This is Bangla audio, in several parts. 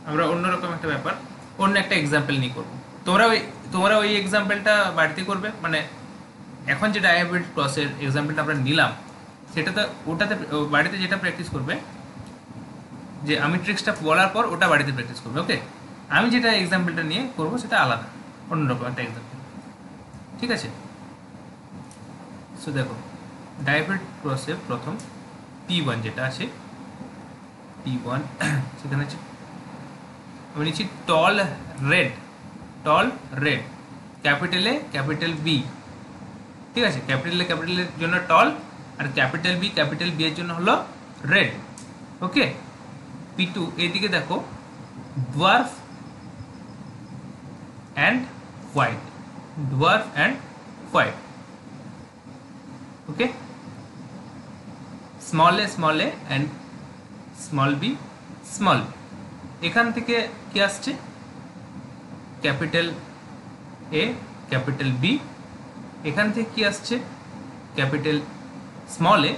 আমরা অন্যরকম একটা ব্যাপার অন্য একটা এক্সাম্পল নিয়ে করবো। তোমরা ওই এক্সাম্পলটা বাড়িতে করবে, মানে এখন যে ডায়াবেটিক ক্রসের এক্সাম্পলটা আমরা নিলাম সেটাতে ওটাতে বাড়িতে যেটা প্র্যাকটিস করবে, যে আমি ট্রিক্সটা বলার পর ওটা বাড়িতে প্র্যাকটিস করবে। ওকে, আমি যেটা এক্সাম্পলটা নিয়ে করবো সেটা আলাদা, অন্যরকম একটা এক্সাম্পল। ঠিক আছে? সো দেখো, ডায়াবেটিক ক্রসে প্রথম P1 যেটা আছে, P1 সেখানে হচ্ছে আমি নিচ্ছি tall red, capital A capital B. ঠিক আছে, ক্যাপিটালের জন্য টল, আর ক্যাপিটাল বি এর জন্য হলো রেড। ওকে, P2 এইদিকে দেখো, dwarf and white. Okay, small A and small B. এখান থেকে কি আসছে? Capital A capital B. এখান থেকে কি আসছে? Capital small A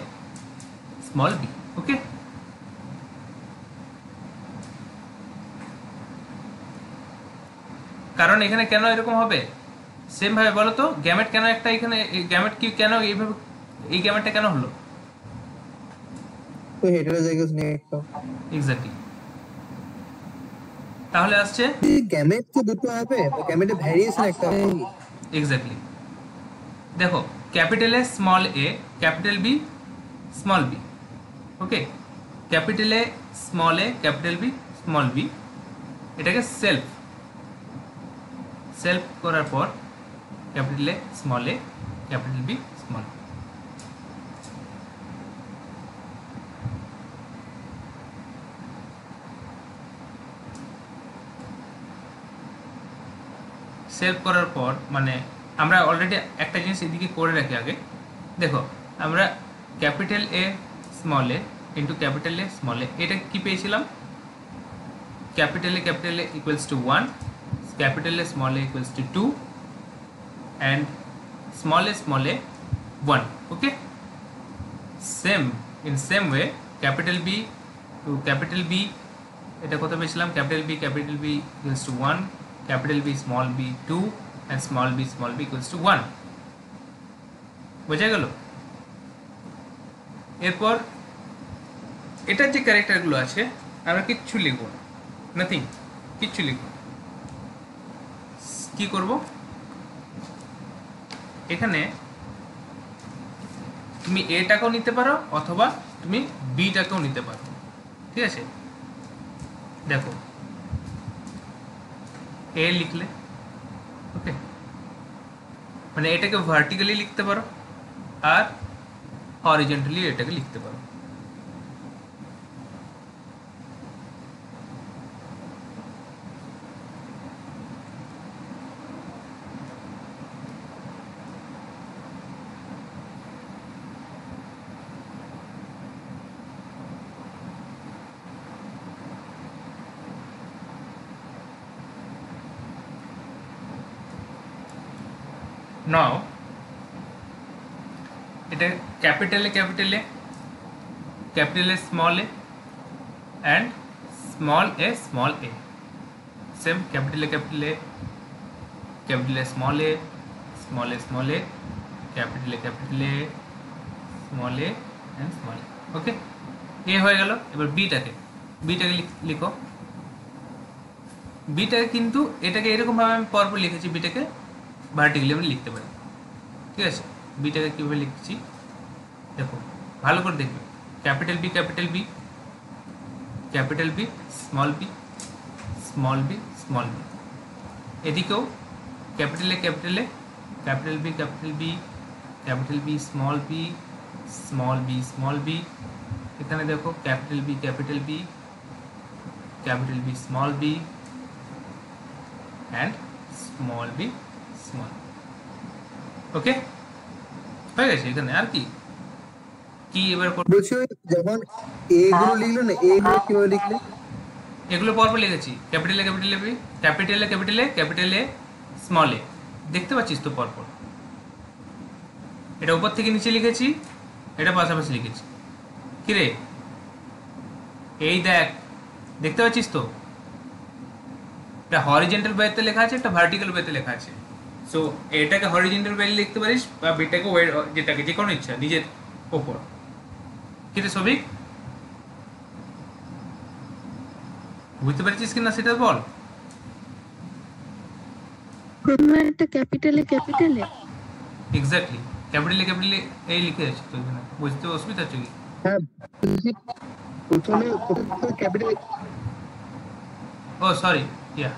small B. Okay, কারণ এখানে কেন এরকম হবে সেম ভাবে বলো তো, গ্যামেট কেন একটা এখানে, গ্যামেট কি কেন এইভাবে, এই গ্যামেটটা কেন হলো? তো হেটারোজাইগাস নিয়ে একটা এক্স্যাক্টলি। তাহলে আসছে গ্যামেট তো দুটো হবে, গ্যামেটের ভ্যারিয়েশন একটা হবে। এক্স্যাক্টলি। দেখো, capital A small A capital B small B. Okay, capital A capital B small B, এটাকে সেলফ করার পর capital A capital B small. Save করার পর মানে আমরা অলরেডি একটা জিনিস এদিকে করে রাখি আগে। দেখো, আমরা capital A small A into capital A small A, এটা কি পেয়েছিলাম? Capital A equals to 1, capital A small A equals to 2 and small A 1। Okay, same way capital B to capital B, এটা কত পেয়েছিলাম? Capital B equals to 1, capital B small B 2 and small b equals to 1। বোঝা গেল? এরপর এটার যে ক্যারেক্টারগুলো আছে আমরা কিচ্ছু লিখব না, নাথিং, কিচ্ছু লিখব। কি করব? এখানে তুমি এটাকেও নিতে পারো অথবা তুমি বিটাকেও নিতে পারো। ঠিক আছে, দেখো এ লিখলে, ওকে, মানে এটাকে ভার্টিক্যালি লিখতে পারো আর হরিজন্টালি এটাকে লিখতে পারো। নাও এটা capital A small A and small A, same capital A small A capital A small A capital A small A and small A. Okay, এ হয়ে গেল। এবার বিটাকে লিখো। বিটাকে কিন্তু এটাকে এরকমভাবে আমি পরপর লিখেছি, বিটাকে ভার্টিক্যালি আমি লিখতে পারি। ঠিক আছে, বিটাকে কীভাবে লিখছি দেখো, ভালো করে দেখবে। ক্যাপিটাল বি স্মল বি এদিকেও capital A capital B small B. এখানে দেখো capital B small B and small B small. Okay, হয়ে গেছে। এখানে আর কি কি এবার বলছি যখন এ গুলো লিখলে না, এ গুলো কিভাবে লিখলে? এগুলো পরপর লিখেছি, capital A capital A small A, দেখতে পাচ্ছিস তো পরপর? এটা উপর থেকে নিচে লিখেছি, এটা পাশাপাশি লিখেছি। কিরে, এই দেখ, দেখতে পাচ্ছিস তো? এটা হরিজেন্টাল ওয়েতে লেখা আছে, একটা ভার্টিক্যাল ওয়েতে লেখা আছে। সো এটাকে হরিজেন্টাল ওয়ে লিখতে পারিস, বা বিটাকে ওয়ে, যেটাকে যে কোনো ইচ্ছা নিজের ওপর। কিন্তু সবিক বুঝতে পারছিস কিনা সেটা বল। একটা ক্যাপিটালে এক্স্যাক্টলি, ক্যাপিটালে ক্যাপিটালে এই লিখে আছে তো এখানে, বুঝতে অসুবিধা হচ্ছে কি? হ্যাঁ প্রথমে ক্যাপিটাল, ও সরি, ইয়া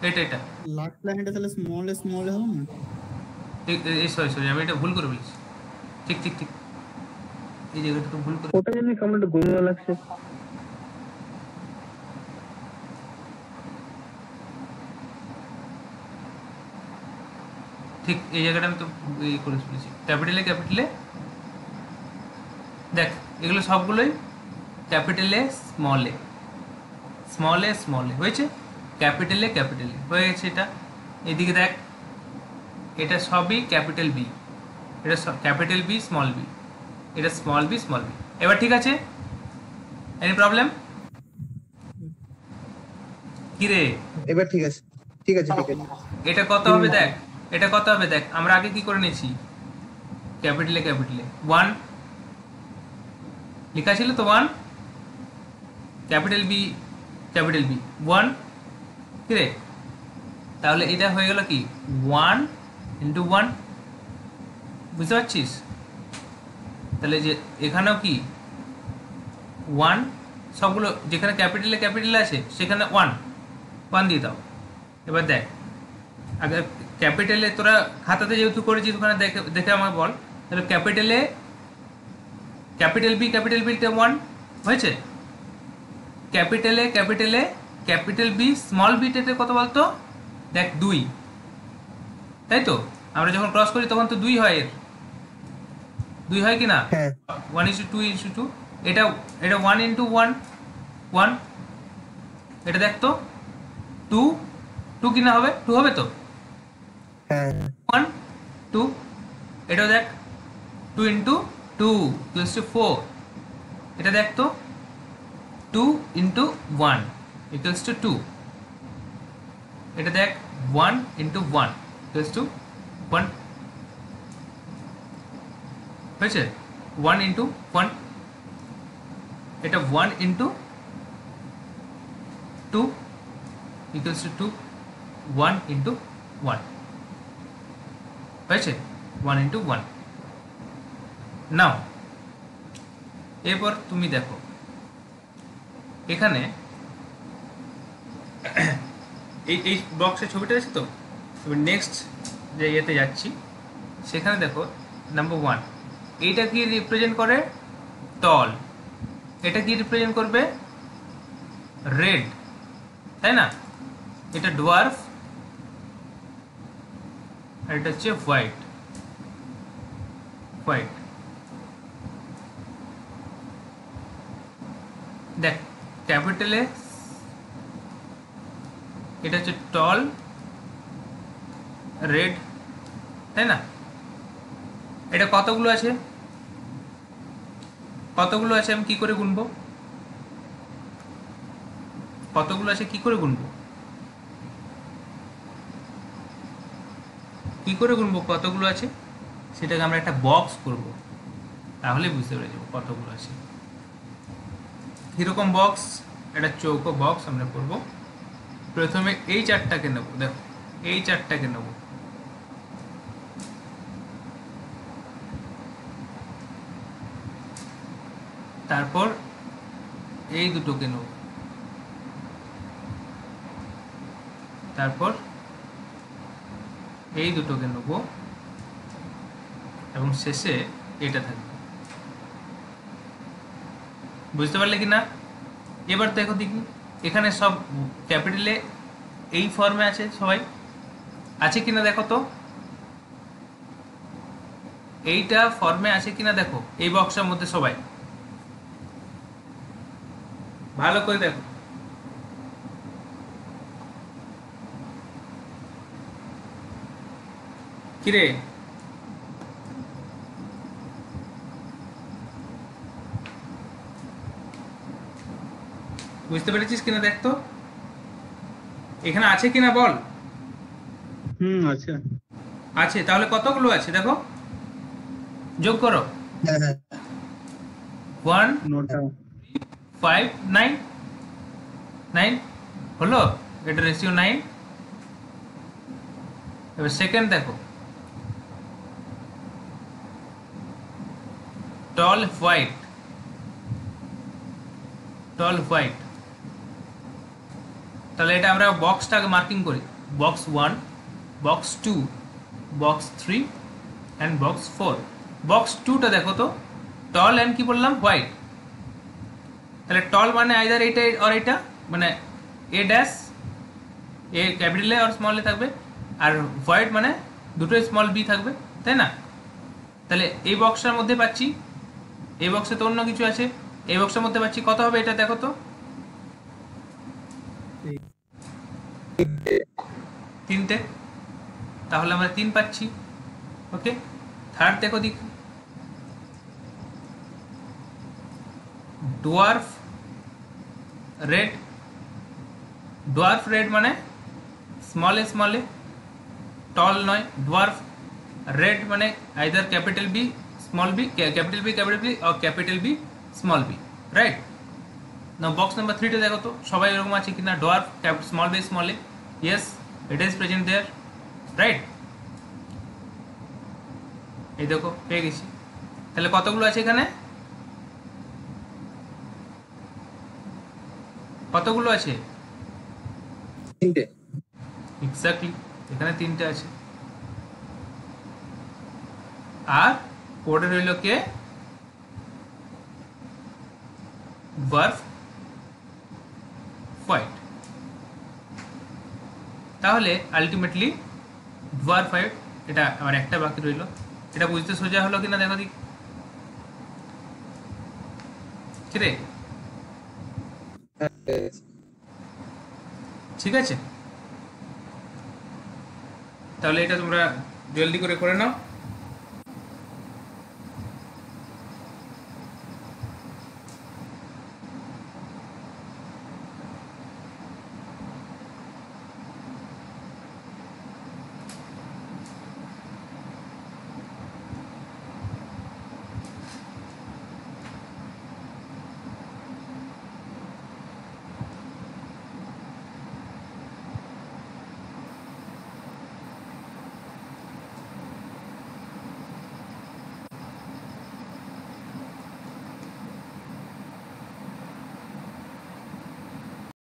এটা এটা লাস্ট লাইনটা তাহলে স্মল হবে না? এই সরি সরি, আমি এটা ভুল করে বলেছি। ঠিক ঠিক ঠিক, এই জায়গাটা তো ভুল করে। ওটা জানি কেমন একটা গোলমাল লাগছে। ঠিক এই জায়গাটা আমি তো এই করে ফেলেছি। ক্যাপিটালে ক্যাপিটালে দেখ, এগুলো সবগুলোই ক্যাপিটালে স্মলে, স্মলে স্মলে হয়েছে, ক্যাপিটালে ক্যাপিটালে হয়ে গেছে এটা। এদিকে দেখ, এটা সবই ক্যাপিটাল বি, এটা ক্যাপিটাল বি স্মল বি, এটা স্মল বি স্মল বি। এবার ঠিক আছে, এনি প্রবলেম? কি রে, এবার ঠিক আছে, ঠিক আছে ঠিক আছে। এটা কত হবে দেখ, এটা কত হবে দেখ, আমরা আগে কি করে নিয়েছি, ক্যাপিটালে ক্যাপিটালে 1 লেখা ছিল তো, 1 ক্যাপিটাল বি 1, কি রে, তাহলে এটা হয়ে গেল কি 1 ইন্টু 1, বুঝতে পারছিস? তাহলে যে এখানেও কি 1, সবগুলো যেখানে ক্যাপিটালে ক্যাপিটালে আছে সেখানে 1 দিয়ে দাও। এবার দেখ, আগে ক্যাপিটালে তোরা খাতাতে যেহেতু করেছিস ওখানে দেখে দেখে আমাকে বল, তাহলে ক্যাপিটালে ক্যাপিটাল বিটা 1 হয়েছে, ক্যাপিটালে ক্যাপিটালে ক্যাপিটাল বি স্মল বিটাতে কত বলতো, দেখ 2, তাই তো? আমরা যখন ক্রস করি তখন তো 2 হয়, এর 2 হয় কি না? হ্যাঁ 1:2:2, এটা এটা 1 ইন্টু 1, এটা দেখ তো 2 কি না হবে, 2 হবে তো, হ্যাঁ 1 2, এটাও দেখ 2 ইন্টু 2 ইকুয়ালস টু 4, এটা দেখ তো 2 ইন্টু 1 ইকুয়ালস টু 2, এটা দেখ 1 ইন্টু 1 ইকুয়ালস টু 1, হয়েছে 1 ইন্টু 1, এটা 1 ইন্টু 2 ইকুয়ালস টু 2, 1 ইন্টু 1 হয়েছে 1 ইন্টু 1। নাও এরপর তুমি দেখো এখানে এই বক্সের ছবিটা আছে তো, এবার নেক্সট যে ইয়েতে যাচ্ছি সেখানে দেখো নাম্বার 1, এইটা কি রিপ্রেজেন্ট করে, টল, এটা কি রিপ্রেজেন্ট করবে, রেড, তাই না? এটা ডোয়ার্ফ, আর এটা হচ্ছে হোয়াইট, দেখ ক্যাপিটালে এটা হচ্ছে টল, রেড, তাই না? এটা কতগুলো আছে, আমি কি করে গুনবো, কতগুলো আছে কি করে গুনবো, কতগুলো আছে সেটাকে আমরা একটা বক্স করব, তাহলে বুঝতে পেরে যাবো কতগুলো আছে। কিরকম বক্স, একটা চৌকো বক্স আমরা করব। প্রথমে এই 4টাকে নেব, দেখো এই 4টাকে নেব, তারপর এই দুটোকে নেব, তারপর এই দুটোকে নেব, এবং শেষে এটা থাকবে। বুঝতে পারলে কি না? এবার দেখো দেখি এখানে সব ক্যাপিটালে এই ফর্মে আছে, সবাই আছে কিনা দেখো তো, এইটা ফর্মে আছে কিনা দেখো, এই বক্সের মধ্যে সবাই ভালো করে দেখো। কিরে, বুঝতে পেরেছিস কিনা দেখ তো, এখানে আছে কিনা বল। আচ্ছা আছে, তাহলে কতগুলো আছে দেখো, যোগ করো। হ্যাঁ হ্যাঁ 1 নোটা 5 9 9 হলো, এটা রেশিও 9। এবার সেকেন্ড দেখো, টল হোয়াইট, টল হোয়াইট, তাহলে এটা আমরা বক্সটাকে মার্কিং করি, box 1, box 2, box 3 and box 4। Box 2টা দেখো তো, টল অ্যান্ড কি বললাম, হোয়াইট। তাহলে টল মানে আইদার এইটা আর এটা, মানে A dash, A capital A আর স্মল এ থাকবে, আর হোয়াইট মানে দুটোই স্মল বি থাকবে, তাই না? তাহলে এই বক্সটার মধ্যে পাচ্ছি, এই বক্সে তো অন্য কিছু আছে, এই বক্সের মধ্যে পাচ্ছি, কত হবে এটা দেখো তো, 3টে, তাহলে আমরা 3 পাচ্ছি। ওকে, থার্ড দেখো দেখি, ডোয়ার্ফ রেড, ডোয়ার্ফ রেড মানে স্মল এ, টল নয়, ডোয়ার্ফ রেড মানে either capital B small B, capital B আর capital B small B, right? না বক্স নাম্বার 3টা দেখো তো সবাই এরকম আছে কিনা, dwarf small B small A, yes it is present there, right? এই দেখো পেয়ে গেছি। তাহলে কতগুলো আছে এখানে, কতগুলো আছে? 3টে। এক্স্যাক্টলি, এখানে 3টে আছে। আর পরে রইল কে, ডোয়ার্ফ হোয়াইট। তাহলে আলটিমেটলি ডোয়ার্ফ হোয়াইট, এটা আমার একটা বাকি রইল। এটা বুঝতে সোজা হলো কিনা দেখো দিক, কিরে? ঠিক আছে, তাহলে এটা তোমরা জলদি করে নাও।